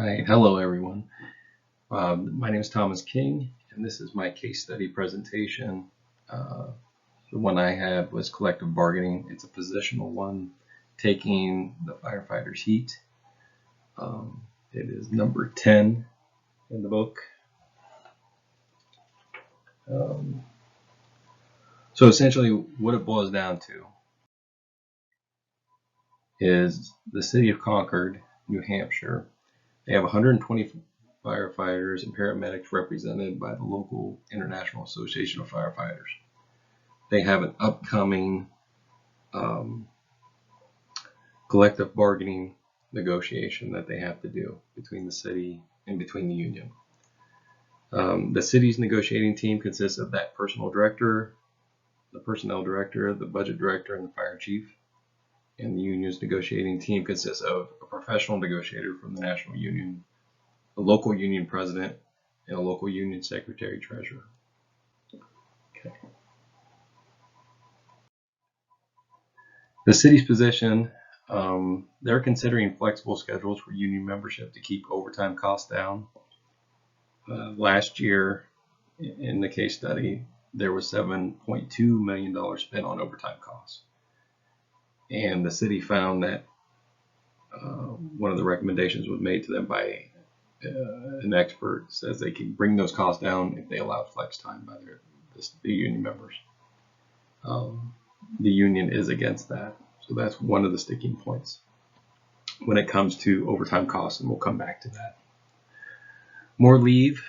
right, hello everyone. My name is Thomas King, and this is my case study presentation. The one I had was collective bargaining. It's a positional one, taking the firefighters' heat. It is number 10 in the book. So essentially what it boils down to is the city of Concord, New Hampshire. They have 120 firefighters and paramedics represented by the local International Association of Firefighters. They have an upcoming collective bargaining negotiation that they have to do between the city and between the union. The city's negotiating team consists of that personnel director, the budget director, and the fire chief. And the union's negotiating team consists of a professional negotiator from the national union, a local union president, and a local union secretary treasurer. Okay. The city's position, they're considering flexible schedules for union membership to keep overtime costs down. Last year, in the case study, there was $7.2 million spent on overtime costs. And the city found that one of the recommendations was made to them by an expert, says they can bring those costs down if they allow flex time by the union members. The union is against that, so that's one of the sticking points when it comes to overtime costs, and we'll come back to that. More leave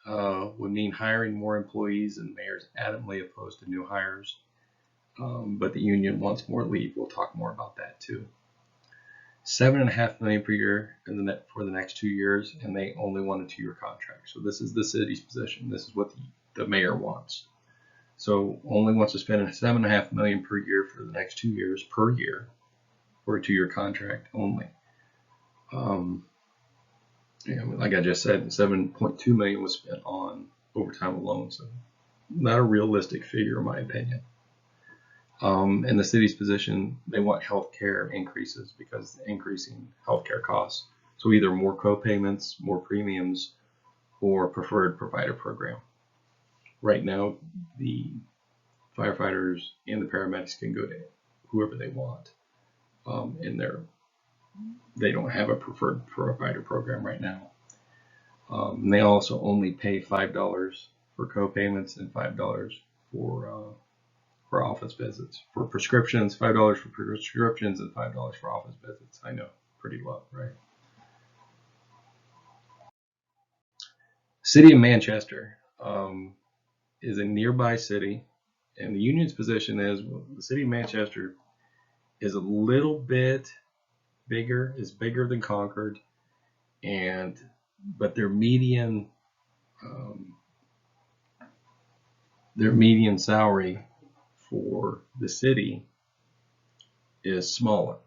would mean hiring more employees, and the mayor's adamantly opposed to new hires. But the union wants more leave. We'll talk more about that too. $7.5 million per year for the next 2 years, and they only want a 2-year contract. So this is the city's position. This is what the mayor wants. So only wants to spend $7.5 million per year for the next 2 years per year for a 2-year contract only. And like I just said, $7.2 million was spent on overtime alone. So not a realistic figure in my opinion. In the city's position, they want healthcare increases because increasing healthcare costs. So either more co-payments, more premiums, or preferred provider program. Right now, the firefighters and the paramedics can go to whoever they want. And they don't have a preferred provider program right now. And they also only pay $5 for co-payments and $5 for office visits. For prescriptions, $5 for prescriptions and $5 for office visits. I know, pretty low, right? City of Manchester is a nearby city, and the union's position is the city of Manchester is a little bit bigger, is bigger than Concord, but their median salary for the city is smaller.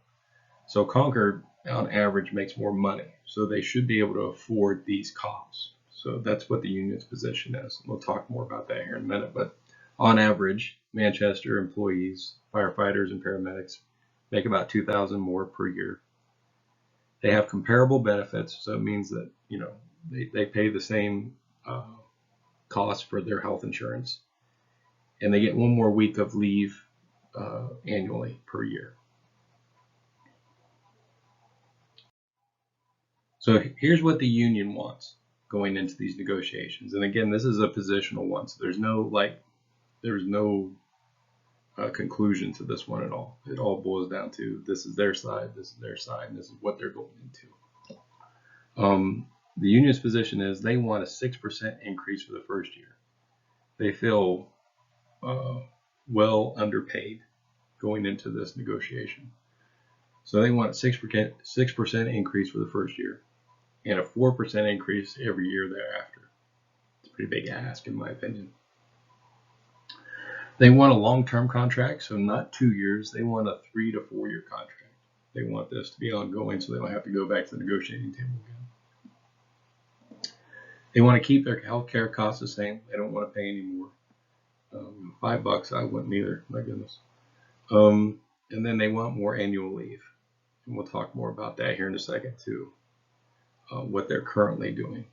So Concord on average makes more money, so they should be able to afford these costs. So that's what the union's position is. We'll talk more about that here in a minute, but on average, Manchester employees, firefighters and paramedics make about $2,000 more per year. They have comparable benefits, so it means that they pay the same cost for their health insurance. And they get 1 more week of leave annually per year. So here's what the union wants going into these negotiations. And again, this is a positional one, so there's no conclusion to this one at all. It all boils down to this is their side, this is their side, and this is what they're going into. The union's position is they want a 6% increase for the first year. They feel well underpaid going into this negotiation. So they want a 6% increase for the first year and a 4% increase every year thereafter. It's a pretty big ask in my opinion. They want a long-term contract, so not 2 years. They want a 3 to 4 year contract. They want this to be ongoing so they don't have to go back to the negotiating table again. They want to keep their healthcare costs the same. They don't want to pay any more. $5, I wouldn't either, my goodness. And then they want more annual leave. And we'll talk more about that here in a second too. what they're currently doing.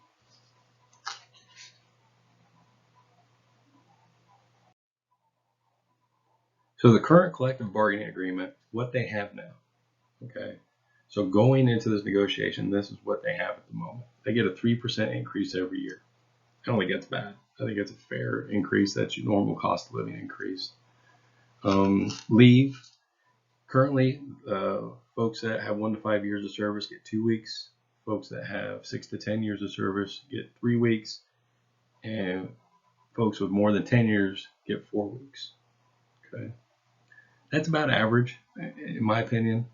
So the current collective bargaining agreement, what they have now, okay? So going into this negotiation, this is what they have at the moment. They get a 3% increase every year. I don't think that's bad. I think it's a fair increase. That's your normal cost of living increase. Leave. Currently, folks that have 1 to 5 years of service get 2 weeks. Folks that have 6 to 10 years of service get 3 weeks. And folks with more than 10 years get 4 weeks. Okay. That's about average, in my opinion.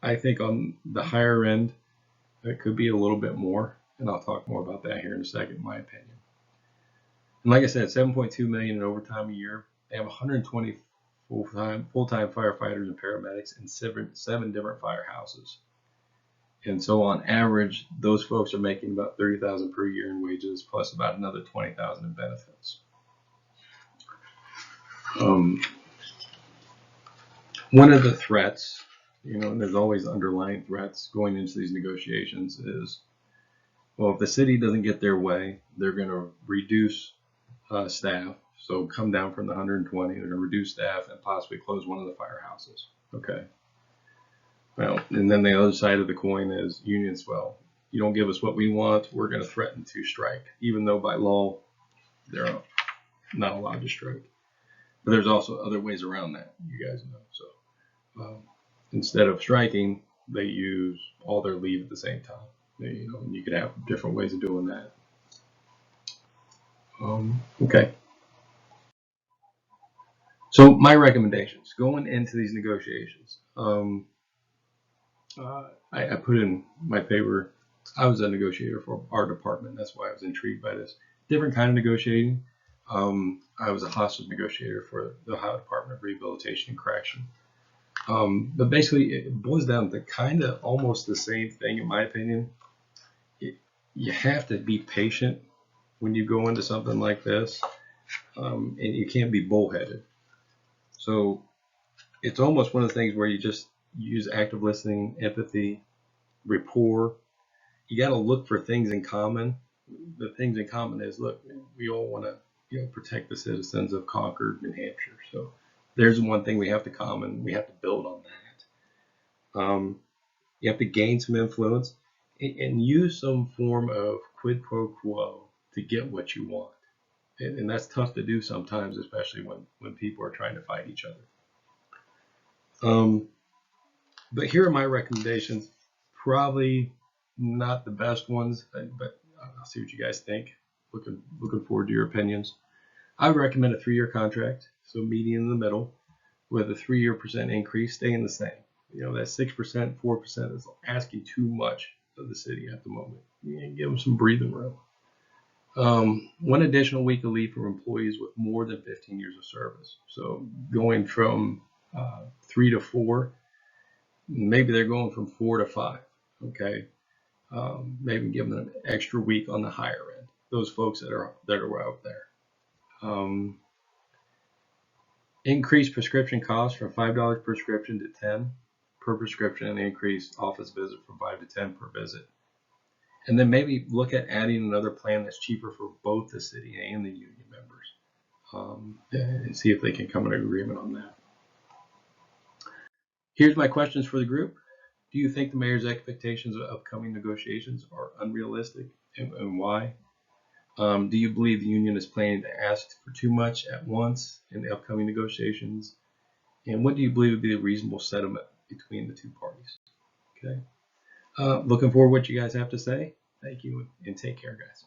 I think on the higher end, it could be a little bit more. And I'll talk more about that here in a second, in my opinion. And like I said, 7.2 million in overtime a year. They have 120 full-time firefighters and paramedics in seven different firehouses. And so on average, those folks are making about $30,000 per year in wages, plus about another $20,000 in benefits. One of the threats, and there's always underlying threats going into these negotiations, is, well, if the city doesn't get their way, they're going to reduce staff. So come down from the 120, they're going to reduce staff and possibly close one of the firehouses. Okay. Well, and then the other side of the coin is unions. Well, you don't give us what we want, we're going to threaten to strike, even though by law they're not allowed to strike. But there's also other ways around that, you guys know. So instead of striking, they use all their leave at the same time. And you could have different ways of doing that. Okay. So my recommendations going into these negotiations. I put in my paper. I was a negotiator for our department. That's why I was intrigued by this. Different kind of negotiating. I was a hostage negotiator for the Ohio Department of Rehabilitation and Correction. But basically, it boils down to kind of almost the same thing, in my opinion. You have to be patient when you go into something like this, and you can't be bullheaded. So it's almost one of the things where you just use active listening, empathy, rapport. You got to look for things in common. The things in common is, look, we all want to protect the citizens of Concord, New Hampshire. So there's one thing we have to common. We have to build on that. You have to gain some influence and use some form of quid pro quo to get what you want. And that's tough to do sometimes, especially when people are trying to fight each other. But here are my recommendations. Probably not the best ones, but I'll see what you guys think. Looking forward to your opinions. I would recommend a 3-year contract, so median in the middle, with a 3-year % increase staying the same. That 6%, 4% is asking too much of the city at the moment. Give them some breathing room. 1 additional week of leave for employees with more than 15 years of service. So going from 3 to 4, maybe they're going from 4 to 5. Okay, maybe give them an extra week on the higher end. Those folks that are out there. Increase prescription costs from $5 per prescription to $10 per prescription, and increase office visit from 5 to 10 per visit. And then maybe look at adding another plan that's cheaper for both the city and the union members, and see if they can come to an agreement on that. Here's my questions for the group. Do you think the mayor's expectations of upcoming negotiations are unrealistic, and why? Do you believe the union is planning to ask for too much at once in the upcoming negotiations? And what do you believe would be a reasonable settlement between the two parties? Okay. Looking forward to what you guys have to say. Thank you, and take care, guys.